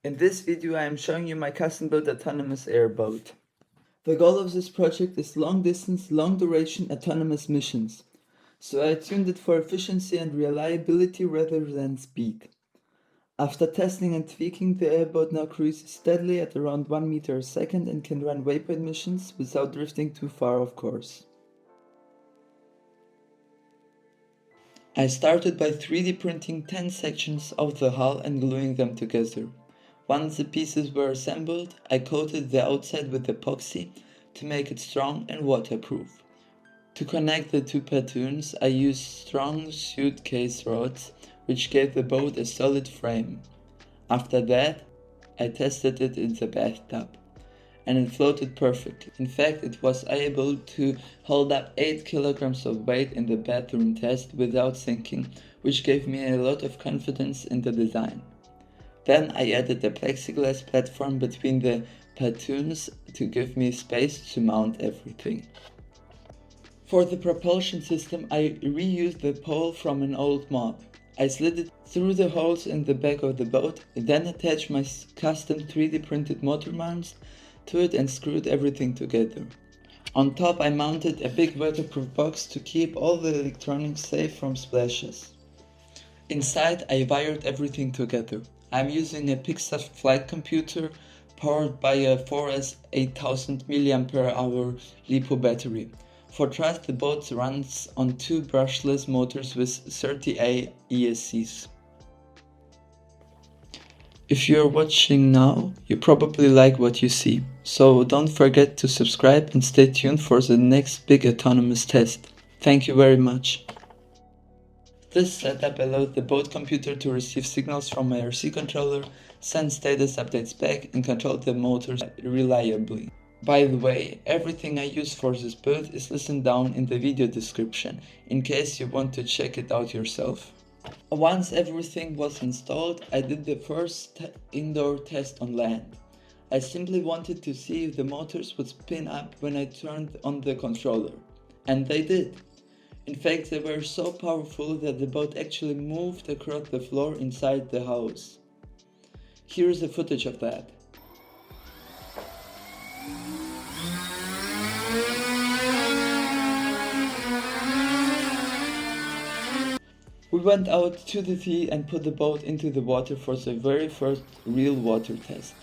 In this video I am showing you my custom-built autonomous airboat. The goal of this project is long-distance, long-duration autonomous missions, so I tuned it for efficiency and reliability rather than speed. After testing and tweaking, the airboat now cruises steadily at around 1 meter a second and can run waypoint missions without drifting too far off course. I started by 3D printing 10 sections of the hull and gluing them together. Once the pieces were assembled, I coated the outside with epoxy to make it strong and waterproof. To connect the two pontoons, I used strong suitcase rods, which gave the boat a solid frame. After that, I tested it in the bathtub, and it floated perfectly. In fact, it was able to hold up 8 kilograms of weight in the bathroom test without sinking, which gave me a lot of confidence in the design. Then I added a plexiglass platform between the pontoons to give me space to mount everything. For the propulsion system, I reused the pole from an old mob. I slid it through the holes in the back of the boat, then attached my custom 3D printed motor mounts to it and screwed everything together. On top I mounted a big waterproof box to keep all the electronics safe from splashes. Inside I wired everything together. I'm using a Pixar flight computer powered by a 4S 8000 mAh LiPo battery. For thrust, the boat runs on 2 brushless motors with 30A ESCs. If you're watching now, you probably like what you see, so don't forget to subscribe and stay tuned for the next big autonomous test. Thank you very much. This setup allowed the boat computer to receive signals from my RC controller, send status updates back, and control the motors reliably. By the way, everything I use for this build is listed down in the video description, in case you want to check it out yourself. Once everything was installed, I did the first indoor test on land. I simply wanted to see if the motors would spin up when I turned on the controller. And they did. In fact, they were so powerful that the boat actually moved across the floor inside the house. Here's the footage of that. We went out to the sea and put the boat into the water for the very first real water test.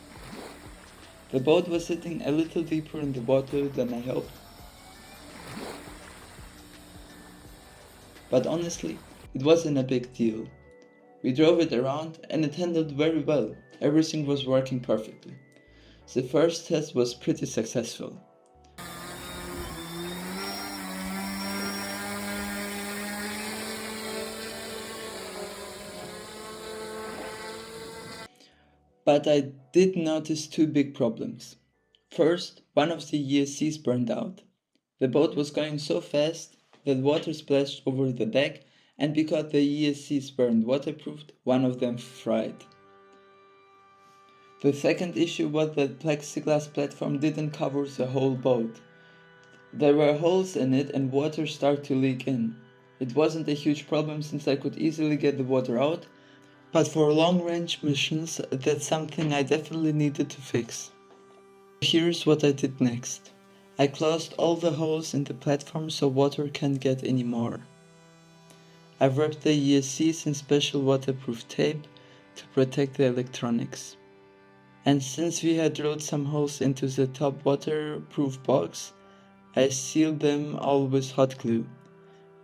The boat was sitting a little deeper in the water than I hoped. But honestly, it wasn't a big deal. We drove it around and it handled very well. Everything was working perfectly. The first test was pretty successful. But I did notice 2 big problems. First, one of the ESCs burned out. The boat was going so fast that water splashed over the deck, and because the ESCs weren't waterproofed, one of them fried. The second issue was that the plexiglass platform didn't cover the whole boat. There were holes in it and water started to leak in. It wasn't a huge problem since I could easily get the water out, but for long-range missions, that's something I definitely needed to fix. Here's what I did next. I closed all the holes in the platform so water can't get any more. I wrapped the ESCs in special waterproof tape to protect the electronics. And since we had drilled some holes into the top waterproof box, I sealed them all with hot glue.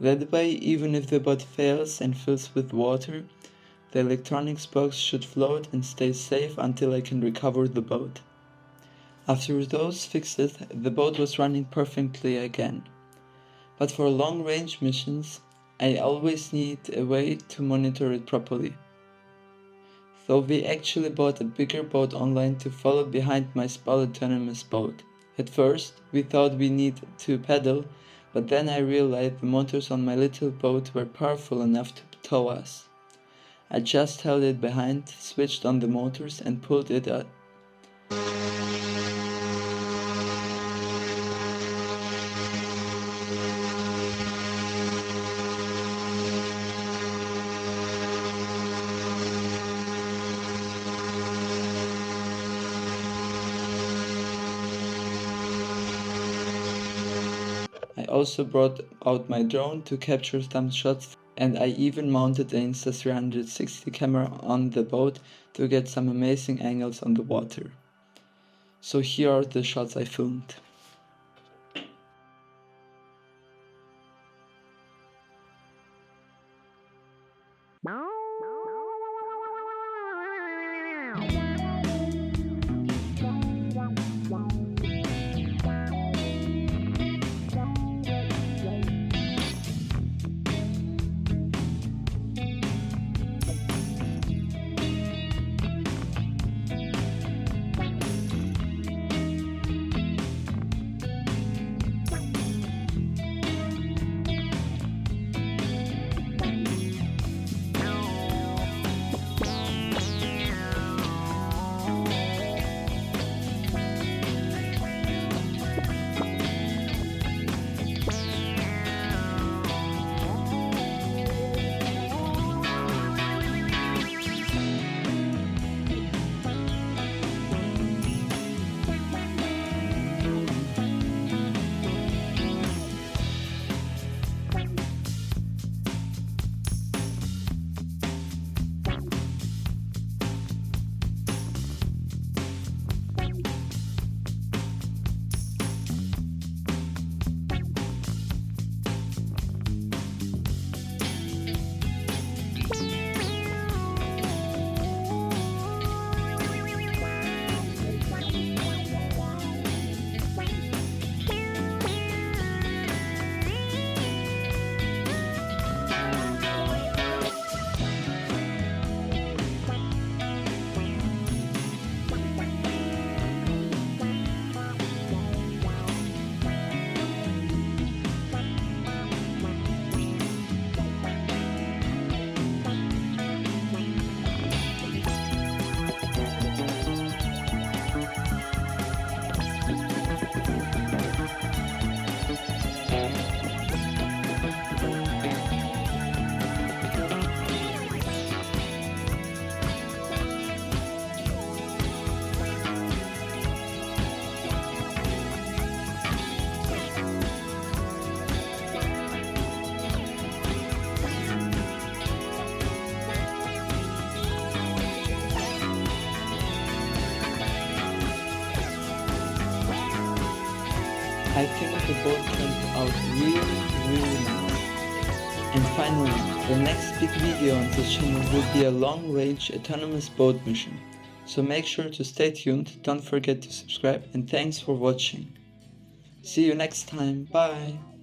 That way, even if the boat fails and fills with water, the electronics box should float and stay safe until I can recover the boat. After those fixes, the boat was running perfectly again. But for long-range missions, I always need a way to monitor it properly. So we actually bought a bigger boat online to follow behind my small autonomous boat. At first, we thought we needed to pedal, but then I realized the motors on my little boat were powerful enough to tow us. I just held it behind, switched on the motors and pulled it up. also brought out my drone to capture some shots, and I even mounted the Insta360 camera on the boat to get some amazing angles on the water. So here are the shots I filmed. I think the boat turned out really nice. And finally, the next big video on this channel will be a long-range autonomous boat mission. So make sure to stay tuned, don't forget to subscribe, and thanks for watching. See you next time, bye!